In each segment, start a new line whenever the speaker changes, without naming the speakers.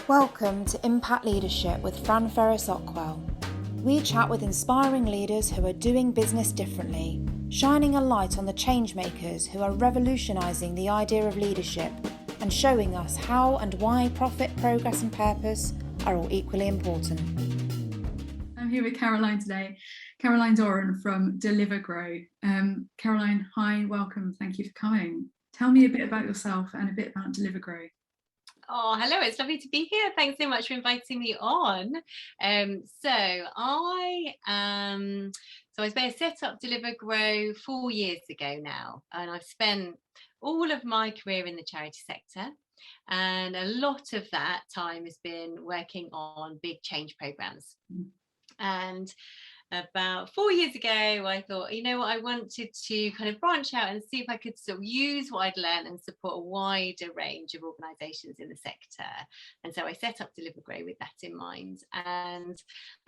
Welcome to Impact Leadership with Ferris-Ockwell. We chat with inspiring leaders who are doing business differently, shining a light on the change makers who are revolutionising the idea of leadership and showing us how and why profit, progress and purpose are all equally important.
I'm here with Caroline today. Caroline Doran from Deliver Grow. Caroline, hi, welcome. Thank you for coming. Tell me a bit about yourself and a bit about Deliver Grow.
Oh, hello, it's lovely to be here. Thanks so much for inviting me on. I set up Deliver Grow 4 years ago now, and I've spent all of my career in the charity sector, and a lot of that time has been working on big change programs. And about 4 years ago, I thought, you know what, I wanted to kind of branch out and see if I could sort of use what I'd learned and support a wider range of organisations in the sector. And so I set up Deliver Grow with that in mind. And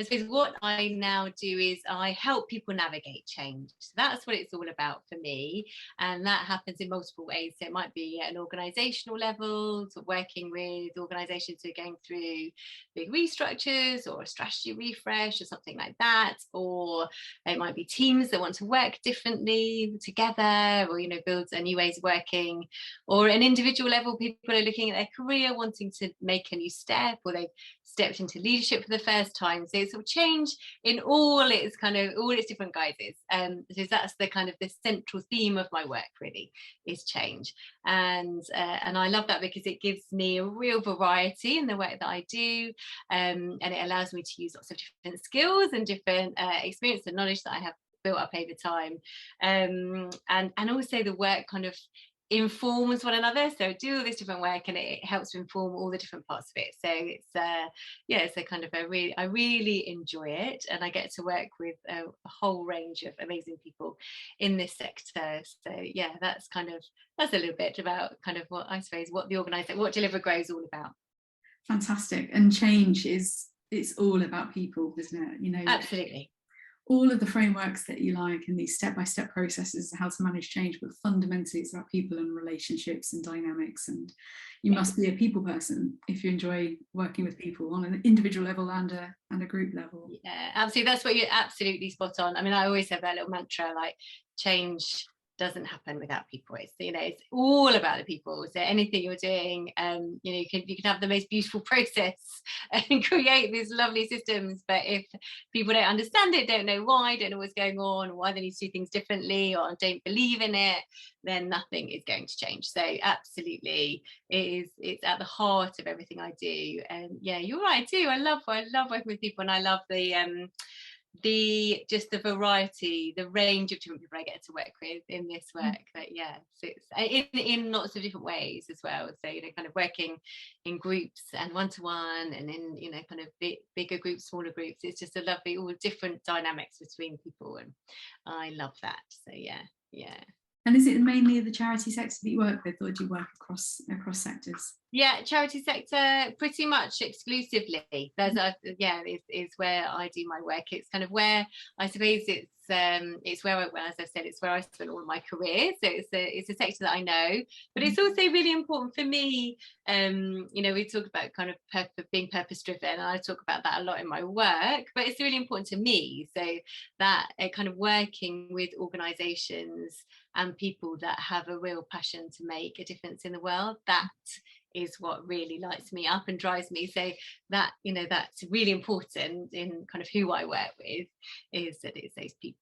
I suppose what I now do is I help people navigate change. So that's what it's all about for me. And that happens in multiple ways. So it might be at an organisational level, so working with organisations who are going through big restructures or a strategy refresh or something like that. Or it might be teams that want to work differently together, or build new ways of working. Or at an individual level, people are looking at their career, wanting to make a new step, or they've stepped into leadership for the first time. So it's sort of change in all its different guises. So that's the kind of the central theme of my work, really, is change. And I love that because it gives me a real variety in the work that I do, and it allows me to use lots of different skills and different experience and knowledge that I have built up over time, and also the work kind of informs one another. So I do all this different work, and it helps to inform all the different parts of it. So it's a kind of I really enjoy it, and I get to work with a whole range of amazing people in this sector. So that's a little bit about kind of what Deliver Grow is all about.
Fantastic. And change it's all about people, isn't it?
Absolutely.
All of the frameworks that you like and these step-by-step processes, how to manage change, but fundamentally it's about people and relationships and dynamics. And you must be a people person if you enjoy working with people on an individual level and a group level.
Yeah, absolutely. That's what you're absolutely spot on. I mean, I always have that little mantra, like, change doesn't happen without people. It's all about the people. So anything you're doing, you can have the most beautiful process and create these lovely systems, but if people don't understand it, don't know why, don't know what's going on, why they need to do things differently, or don't believe in it, then nothing is going to change. So absolutely, it's at the heart of everything I do. And you're right too. I love working with people, and I love the variety, the range of different people I get to work with in this work. But so it's in lots of different ways as well. So kind of working in groups and one-to-one, and in kind of bigger groups, smaller groups. It's just a lovely, all different dynamics between people, and I love that. So yeah.
And is it mainly the charity sector that you work with, or do you work across sectors?
Yeah, charity sector pretty much exclusively. Is where I do my work. It's kind of where I suppose it's where as I said, it's where I spent all my career. So it's a sector that I know, but it's also really important for me. We talk about kind of being purpose driven, and I talk about that a lot in my work. But it's really important to me. So that kind of working with organisations and people that have a real passion to make a difference in the world, that is what really lights me up and drives me. So that that's really important in kind of who I work with, is that it's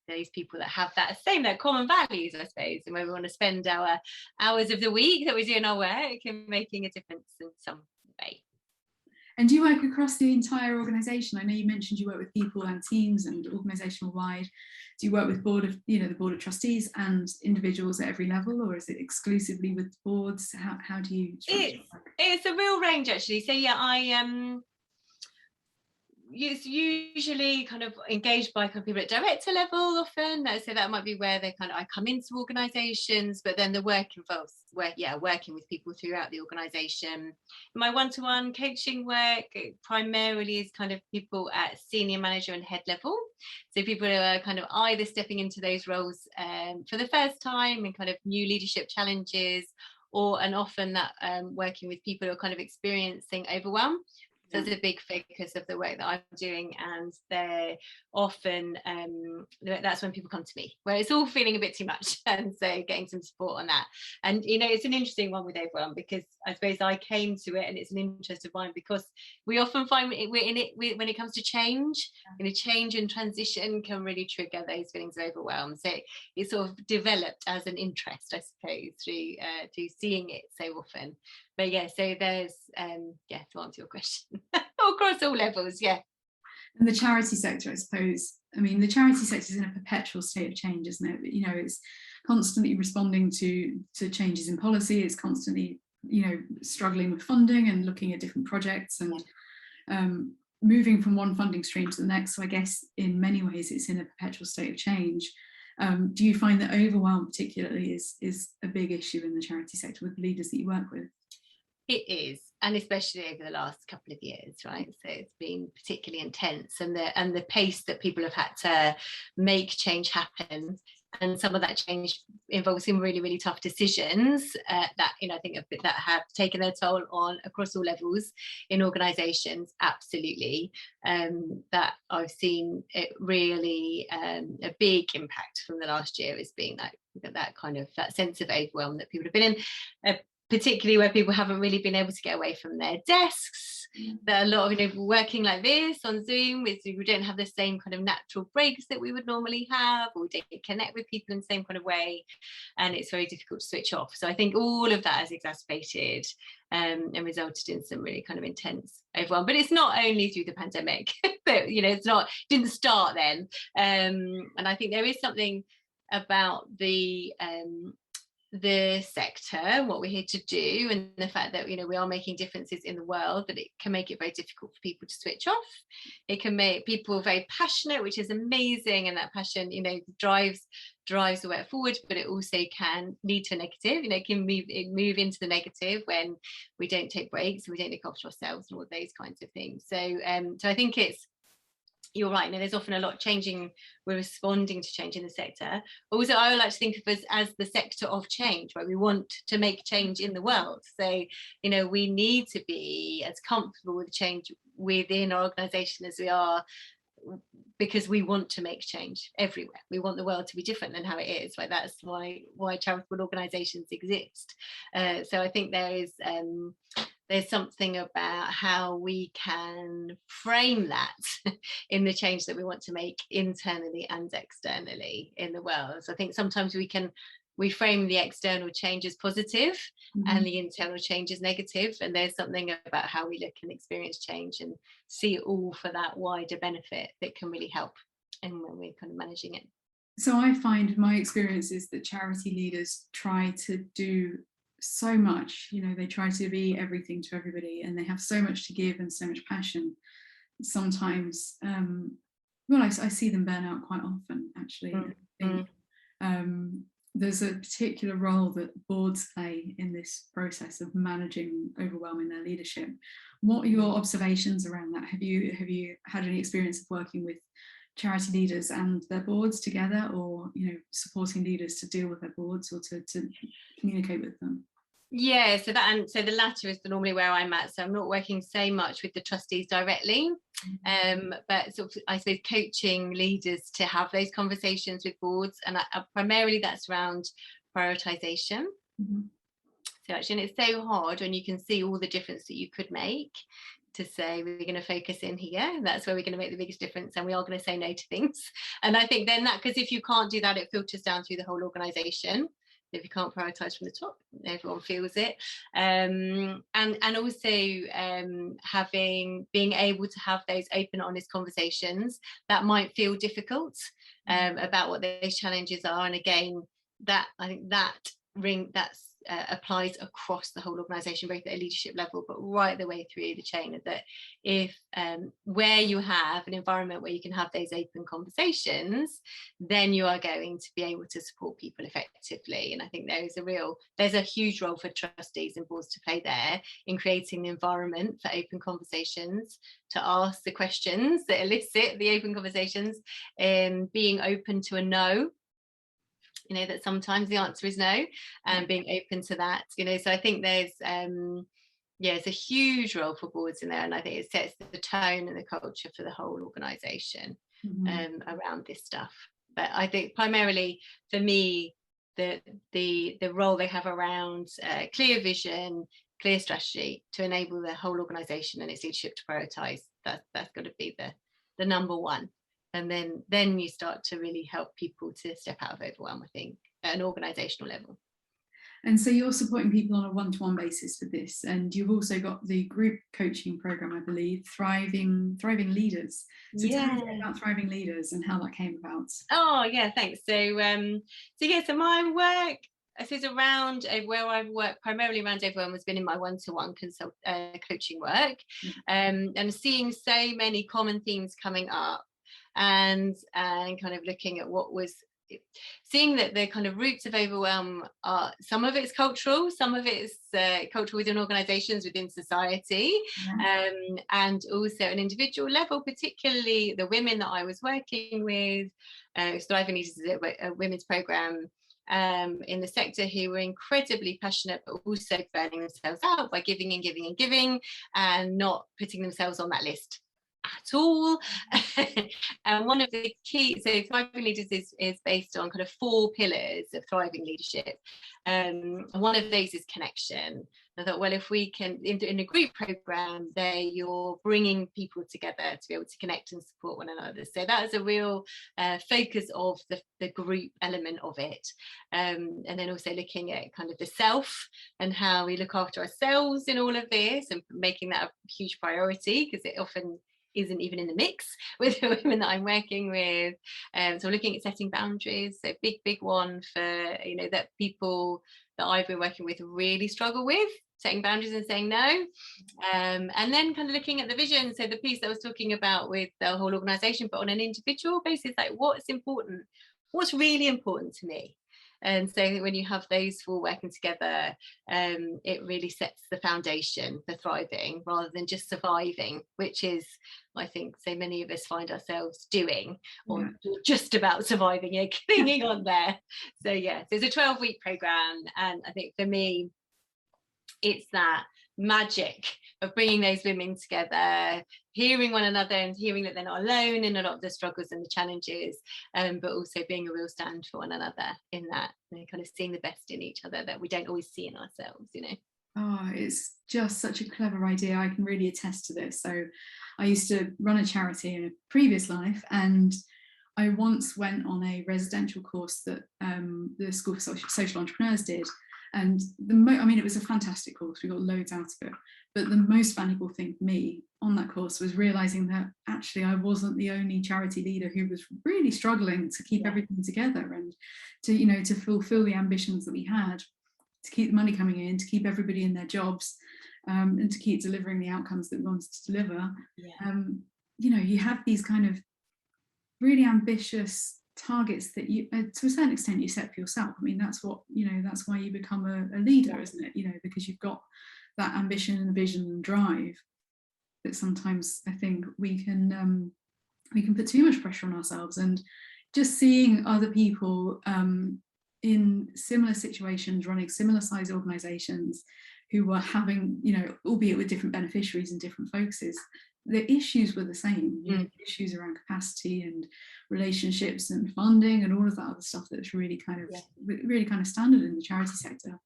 those people that have that common values, I suppose, and where we want to spend our hours of the week that we're doing our work and making a difference in some way.
And do you work across the entire organisation? I know you mentioned you work with people and teams and organisational wide. Do you work with the board of trustees and individuals at every level, or is it exclusively with boards? How do you structure work?
It's a real range, actually. So it's usually kind of engaged by kind of people at director level often. So that might be where I come into organisations, but then the work involves working with people throughout the organisation. My one-to-one coaching work primarily is kind of people at senior manager and head level. So people who are kind of either stepping into those roles for the first time and kind of new leadership challenges, and often that working with people who are kind of experiencing overwhelm. So it's a big focus of the work that I'm doing, and they're often that's when people come to me, where it's all feeling a bit too much, and so getting some support on that. And it's an interesting one with overwhelm, because I suppose I came to it, and it's an interest of mine, because we often find we're in it when it comes to change. Change and transition can really trigger those feelings of overwhelm. So it's sort of developed as an interest, I suppose, through seeing it so often. But yeah, so there's to answer your question, across all levels.
And the charity sector, I suppose, the charity sector is in a perpetual state of change, isn't it? It's constantly responding to changes in policy. It's constantly struggling with funding and looking at different projects, and moving from one funding stream to the next. So I guess in many ways it's in a perpetual state of change. Do you find that overwhelm particularly is a big issue in the charity sector with the leaders that you work with?
It is, and especially over the last couple of years, right? So it's been particularly intense, and the pace that people have had to make change happen, and some of that change involves some really, really tough decisions that I think that have taken their toll on across all levels in organisations. Absolutely, that I've seen it really a big impact from the last year is being that kind of that sense of overwhelm that people have been in. Particularly where people haven't really been able to get away from their desks. There are a lot of working like this on Zoom, we don't have the same kind of natural breaks that we would normally have, or we don't connect with people in the same kind of way, and it's very difficult to switch off. So I think all of that has exacerbated and resulted in some really kind of intense overwhelm. But it's not only through the pandemic, but didn't start then. And I think there is something about the sector, what we're here to do, and the fact that we are making differences in the world, that it can make it very difficult for people to switch off. It can make people very passionate, which is amazing, and that passion drives the way forward, but it also can lead to a negative. It can move into the negative when we don't take breaks, we don't look after ourselves, and all those kinds of things. So I think you're right, there's often a lot changing. We're responding to change in the sector. Also, I would like to think of us as the sector of change, where we want to make change in the world. So, we need to be as comfortable with change within our organisation as we are, because we want to make change everywhere. We want the world to be different than how it is. Right? That's why charitable organisations exist. So I think there's something about how we can frame that in the change that we want to make internally and externally in the world. So I think sometimes we frame the external change as positive, and the internal change as negative, and there's something about how we look and experience change and see it all for that wider benefit that can really help, and when we're kind of managing it.
So I find my experience is that charity leaders try to do so much. They try to be everything to everybody, and they have so much to give and so much passion. Sometimes I see them burn out quite often, actually. I think there's a particular role that boards play in this process of managing overwhelm in their leadership. What are your observations around that? Have you had any experience of working with charity leaders and their boards together, or supporting leaders to deal with their boards or to communicate with them?
Yeah, so the latter is normally where I'm at. So I'm not working so much with the trustees directly, but sort of, I suppose, coaching leaders to have those conversations with boards, and primarily that's around prioritisation. So actually, and it's so hard when you can see all the difference that you could make, to say we're going to focus in here, that's where we're going to make the biggest difference, and we are going to say no to things. And I think then because if you can't do that, it filters down through the whole organisation. If you can't prioritise from the top, everyone feels it. And also being able to have those open, honest conversations that might feel difficult about what those challenges are. And again, I think that's applies across the whole organisation, both at a leadership level, but right the way through the chain. That if where you have an environment where you can have those open conversations, then you are going to be able to support people effectively. And I think there's a huge role for trustees and boards to play there in creating the environment for open conversations, to ask the questions that elicit the open conversations, and being open to a no. that sometimes the answer is no, and being open to that, so I think there's it's a huge role for boards in there, and I think it sets the tone and the culture for the whole organisation around this stuff. But I think primarily for me, the role they have around clear vision, clear strategy to enable the whole organisation and its leadership to prioritise, that's got to be the number one. And then you start to really help people to step out of overwhelm, I think, at an organisational level.
And so you're supporting people on a one-to-one basis for this, and you've also got the group coaching program, I believe, Thriving Leaders. So tell me about Thriving Leaders and how that came about.
Oh yeah, thanks. So my work, I suppose, around where I've worked primarily around overwhelm has been in my one-to-one coaching work, and seeing so many common themes coming up, and kind of looking at seeing that the kind of roots of overwhelm are, some of it's cultural, some of it's cultural within organisations, within society, and also an individual level, particularly the women that I was working with. Thriving Leaders is a women's programme in the sector who were incredibly passionate, but also burning themselves out by giving and giving and giving, and not putting themselves on that list at all. And one of the key, so Thriving Leaders is based on kind of 4 pillars of thriving leadership. One of those is connection. I thought, well, if we can, in a group program, you're bringing people together to be able to connect and support one another. So that is a real focus of the group element of it. And then also looking at kind of the self and how we look after ourselves in all of this, and making that a huge priority, because it often isn't even in the mix with the women that I'm working with. So looking at setting boundaries, so big one for that people that I've been working with really struggle with setting boundaries and saying no. And then kind of looking at the vision, so the piece that I was talking about with the whole organisation, but on an individual basis, like what's really important to me. And so when you have those 4 working together, it really sets the foundation for thriving rather than just surviving, which is, I think, so many of us find ourselves doing, or just about surviving, clinging on there. So it's a 12-week program, and I think for me, it's that magic of bringing those women together, hearing one another and hearing that they're not alone in a lot of the struggles and the challenges, but also being a real stand for one another in that, kind of seeing the best in each other that we don't always see in ourselves,
Oh, it's just such a clever idea. I can really attest to this. So I used to run a charity in a previous life, and I once went on a residential course that the School for Social Entrepreneurs did. And it was a fantastic course. We got loads out of it. But the most valuable thing for me on that course was realizing that actually I wasn't the only charity leader who was really struggling to keep everything together, and to fulfill the ambitions that we had, to keep the money coming in, to keep everybody in their jobs, and to keep delivering the outcomes that we wanted to deliver. You have these kind of really ambitious targets that you, to a certain extent, you set for yourself. I mean, that's what, that's why you become a leader, isn't it? Because you've got that ambition and vision and drive. That sometimes I think we can put too much pressure on ourselves, and just seeing other people in similar situations, running similar size organisations, who were having, albeit with different beneficiaries and different focuses, the issues were the same. Issues around capacity and relationships and funding and all of that other stuff that's really kind of standard in the charity sector.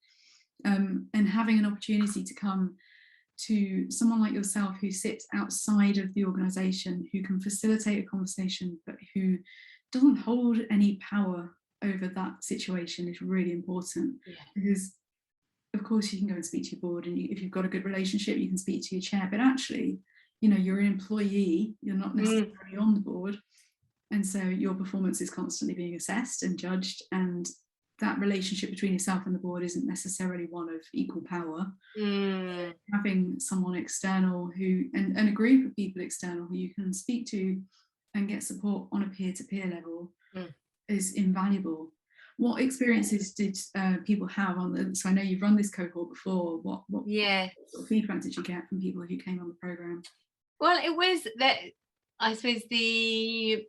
And having an opportunity to come to someone like yourself who sits outside of the organisation, who can facilitate a conversation, but who doesn't hold any power over that situation, is really important. Because of course you can go and speak to your board, and if you've got a good relationship, you can speak to your chair, but actually, you're an employee, you're not necessarily on the board, and so your performance is constantly being assessed and judged, and that relationship between yourself and the board isn't necessarily one of equal power. Having someone external and a group of people external who you can speak to and get support on a peer-to-peer level is invaluable. What experiences did people have so I know you've run this cohort before, what sort of feedback did you get from people who came on the programme?
Well, it was that, I suppose the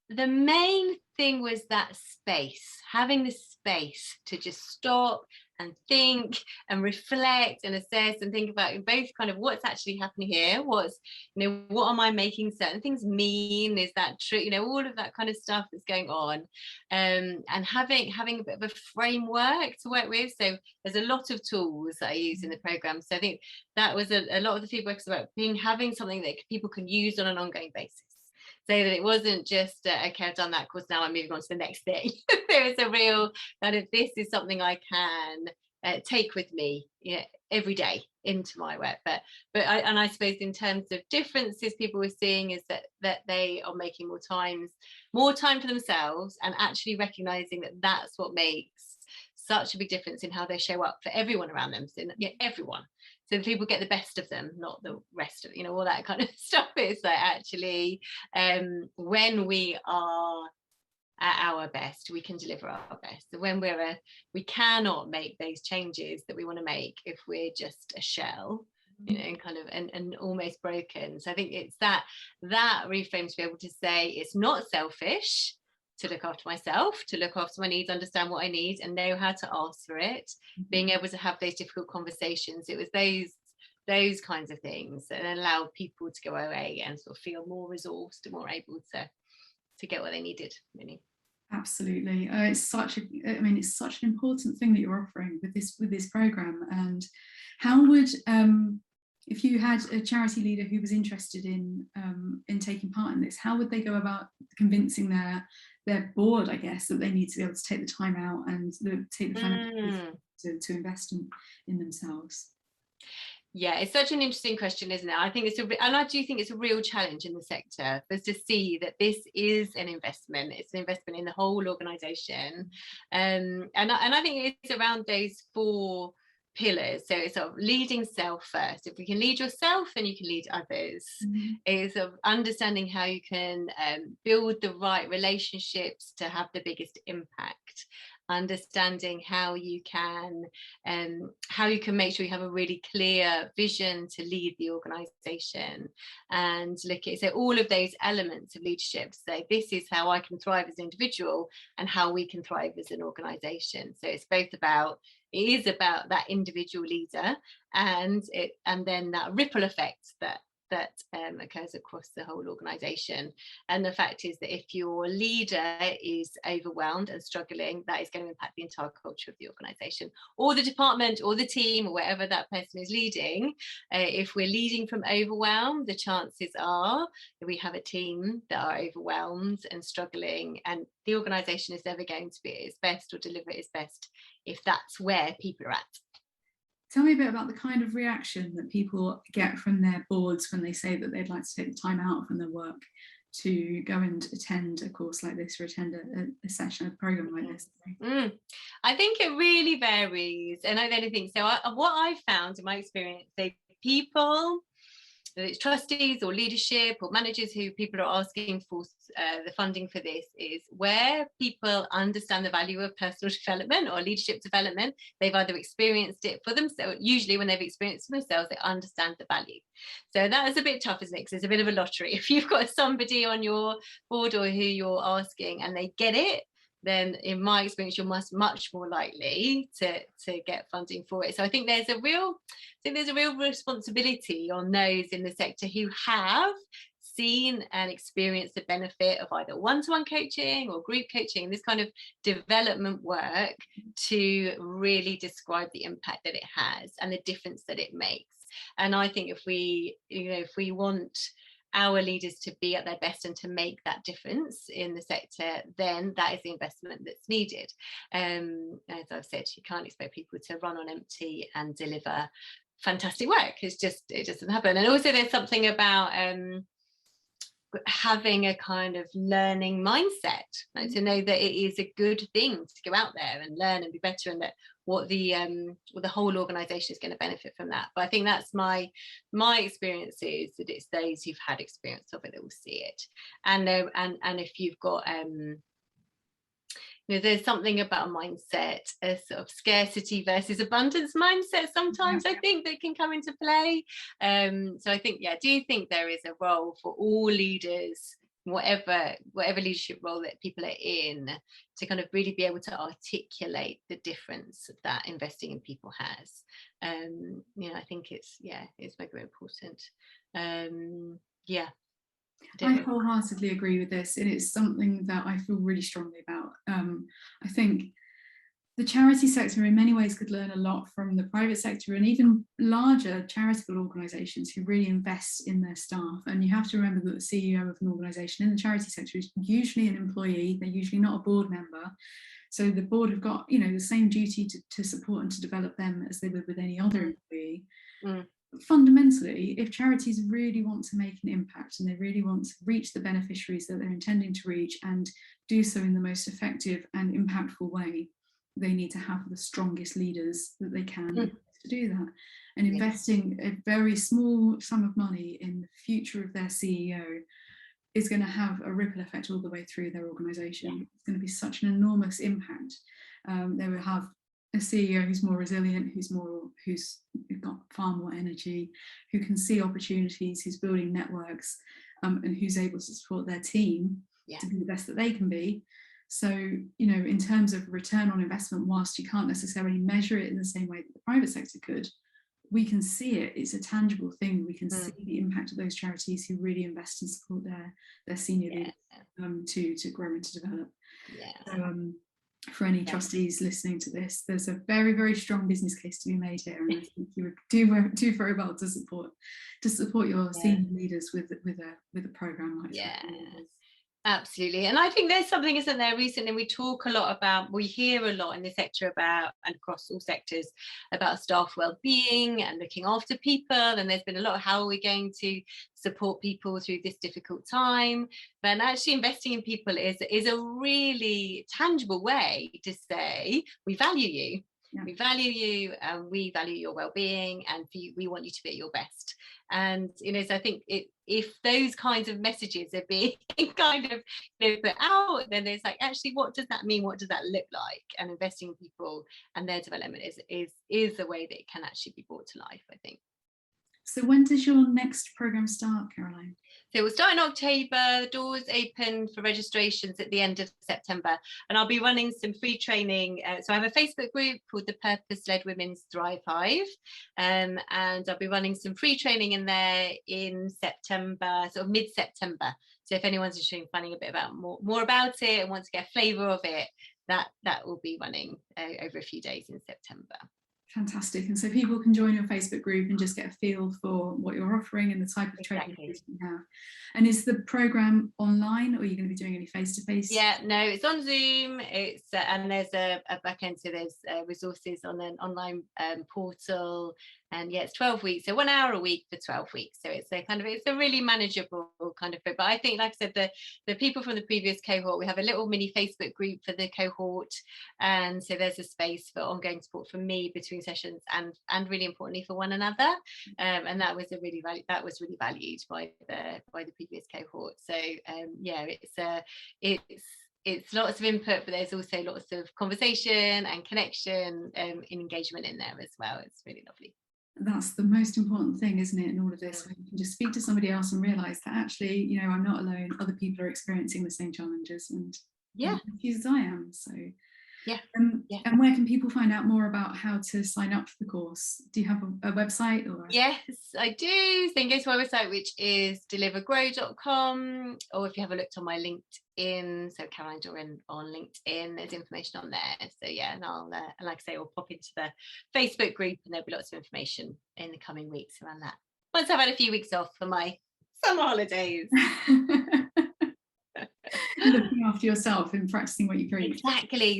main thing was that space, having the space to just stop and think and reflect and assess and think about both kind of what's actually happening here, what's, you know, what am I making certain things mean, is that true, you know, all of that kind of stuff that's going on, and having a bit of a framework to work with. So there's a lot of tools that I use in the program, so I think that was a lot of the feedback about having something that people can use on an ongoing basis, so that it wasn't just okay, I've done that course, now I'm moving on to the next thing. There is a real kind of, this is something I can take with me, you know, every day into my work. But I suppose in terms of differences people were seeing is that they are making more time for themselves, and actually recognizing that that's what makes such a big difference in how they show up for everyone around them. So yeah, everyone. So people get the best of them, not the rest of, you know, all that kind of stuff. It's like, actually, when we are at our best, we can deliver our best. So when we cannot make those changes that we want to make if we're just a shell, you know, and kind of and almost broken. So I think it's that reframe to be able to say it's not selfish to look after myself, to look after my needs, understand what I need, and know how to ask for it, being able to have those difficult conversations. It was those kinds of things that allowed people to go away and sort of feel more resourced and more able to get what they needed, really.
Absolutely. It's such an important thing that you're offering with this program. And how would, if you had a charity leader who was interested in taking part in this, how would they go about convincing their board, I guess, that they need to be able to take the time out and take the financial to invest in themselves?
Yeah, it's such an interesting question, isn't it? I think I do think it's a real challenge in the sector, is to see that this is an investment. It's an investment in the whole organisation, and I think it's around those 4 pillars. So it's sort of leading self first. If we can lead yourself, then you can lead others. It's sort of understanding how you can build the right relationships to have the biggest impact. Understanding how you can make sure you have a really clear vision to lead the organisation, and look at, so all of those elements of leadership. So this is how I can thrive as an individual, and how we can thrive as an organisation. So it's both about, it is about that individual leader, and then that ripple effect that occurs across the whole organisation. And the fact is that if your leader is overwhelmed and struggling, that is going to impact the entire culture of the organisation, or the department, or the team, or wherever that person is leading. If we're leading from overwhelm, the chances are that we have a team that are overwhelmed and struggling, and the organisation is never going to be at its best or deliver its best if that's where people are at.
Tell me a bit about the kind of reaction that people get from their boards when they say that they'd like to take the time out from their work to go and attend a course like this, or attend a session, a program like this.
I think it really varies, and I don't think so. What I've found in my experience, people, whether it's trustees or leadership or managers who people are asking for the funding for this, is where people understand the value of personal development or leadership development. They've either experienced it for themselves, usually when they've experienced it themselves, they understand the value. So that is a bit tough, isn't it? Because it's a bit of a lottery. If you've got somebody on your board or who you're asking and they get it, then in my experience, you're much more likely to get funding for it. So I think there's a real responsibility on those in the sector who have seen and experienced the benefit of either one-to-one coaching or group coaching, this kind of development work, to really describe the impact that it has and the difference that it makes. And I think if we want our leaders to be at their best and to make that difference in the sector, then that is the investment that's needed. As I've said, you can't expect people to run on empty and deliver fantastic work. It doesn't happen. And also there's something about having a kind of learning mindset, right? To know that it is a good thing to go out there and learn and be better, and that what the whole organisation is going to benefit from that. But I think that's my experience, is that it's those who've had experience of it that will see it. And if you've got there's something about a mindset, a sort of scarcity versus abundance mindset sometimes, I think, that can come into play. So I think, do you think there is a role for all leaders whatever leadership role that people are in, to kind of really be able to articulate the difference that investing in people has. I think it's very important.
I wholeheartedly agree with this, and it's something that I feel really strongly about. I think the charity sector in many ways could learn a lot from the private sector and even larger charitable organisations who really invest in their staff. And you have to remember that the CEO of an organisation in the charity sector is usually an employee. They're usually not a board member. So the board have got, the same duty to support and to develop them as they would with any other employee. Fundamentally, if charities really want to make an impact and they really want to reach the beneficiaries that they're intending to reach and do so in the most effective and impactful way, they need to have the strongest leaders that they can to do that. And investing a very small sum of money in the future of their CEO is going to have a ripple effect all the way through their organisation. It's going to be such an enormous impact. They will have a CEO who's more resilient, who's got far more energy, who can see opportunities, who's building networks, and who's able to support their team to be the best that they can be. So, in terms of return on investment, whilst you can't necessarily measure it in the same way that the private sector could, we can see it. It's a tangible thing. We can see the impact of those charities who really invest and support their senior leaders to grow and to develop. So, for any trustees listening to this, there's a very, very strong business case to be made here, and I think you would do very well to support your senior leaders with a program like that.
Absolutely. And I think there's something, isn't there, recently we hear a lot in the sector about, and across all sectors, about staff well-being and looking after people, and there's been a lot of how are we going to support people through this difficult time. But actually investing in people is a really tangible way to say we value you. We value you, and we value your well-being, and we want you to be at your best. And so I think if those kinds of messages are being kind of put out, then it's like, actually, what does that mean? What does that look like? And investing in people and their development is a way that it can actually be brought to life, I think.
So when does your next programme start, Caroline?
So we'll start in October. The doors open for registrations at the end of September, and I'll be running some free training. So I have a Facebook group called the Purpose-Led Women's Thrive Hive, and I'll be running some free training in there in September, sort of mid-September. So if anyone's interested in finding a bit about more about it and wants to get a flavour of it, that will be running over a few days in September.
Fantastic. And so people can join your Facebook group and just get a feel for what you're offering and the type of training you have. And is the programme online, or are you going to be doing any face-to-face?
Yeah, no, it's on Zoom. It's and there's a back end, so there's resources on an online portal. And it's 12 weeks, so 1 hour a week for 12 weeks. So it's a really manageable kind of book. But I think, like I said, the people from the previous cohort, we have a little mini Facebook group for the cohort, and so there's a space for ongoing support from me between sessions, and really importantly for one another. And that was really valued by the previous cohort. So it's lots of input, but there's also lots of conversation and connection and engagement in there as well. It's really lovely.
That's the most important thing, isn't it, in all of this, when you can just speak to somebody else and realise that actually, I'm not alone. Other people are experiencing the same challenges and confused as I am. So and where can people find out more about how to sign up for the course? Do you have a website? Yes,
I do. So you can go to my website, which is delivergrow.com, or if you have a look on my LinkedIn, so Caroline Doran on LinkedIn, there's information on there. So and I'll like I say, we'll pop into the Facebook group, and there'll be lots of information in the coming weeks around that, once I've had a few weeks off for my summer holidays.
Looking after yourself and practicing what you preach.
Exactly.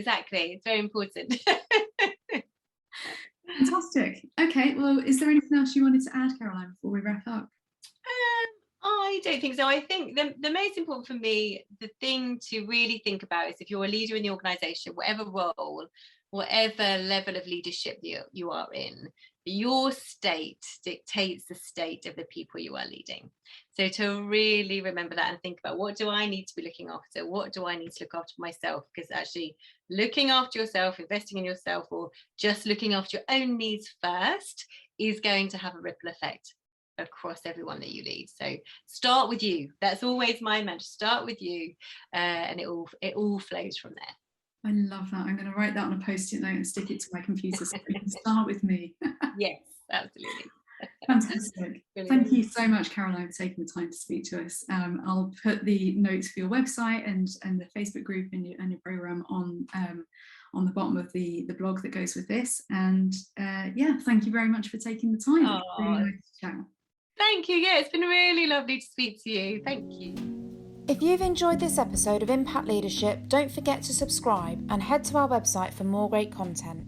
It's very important.
Fantastic. Okay, well, is there anything else you wanted to add, Caroline, before we wrap up?
I don't think so. I think the most important for me, the thing to really think about is, if you're a leader in the organisation, whatever role, whatever level of leadership you are in, your state dictates the state of the people you are leading. So to really remember that and think about, what do I need to be looking after? What do I need to look after myself? Because actually looking after yourself, investing in yourself, or just looking after your own needs first, is going to have a ripple effect across everyone that you lead. So start with you. That's always my mantra. Start with you, and it all flows from there.
I love that. I'm going to write that on a post-it note and stick it to my computer screen. Start with me.
Yes, absolutely.
Fantastic. Thank you so much, Caroline, for taking the time to speak to us. I'll put the notes for your website and the Facebook group and your program on the bottom of the blog that goes with this. And yeah, thank you very much for taking the time. It's really nice to chat.
Thank you. Yeah, it's been really lovely to speak to you. Thank you.
If you've enjoyed this episode of Impact Leadership, don't forget to subscribe and head to our website for more great content.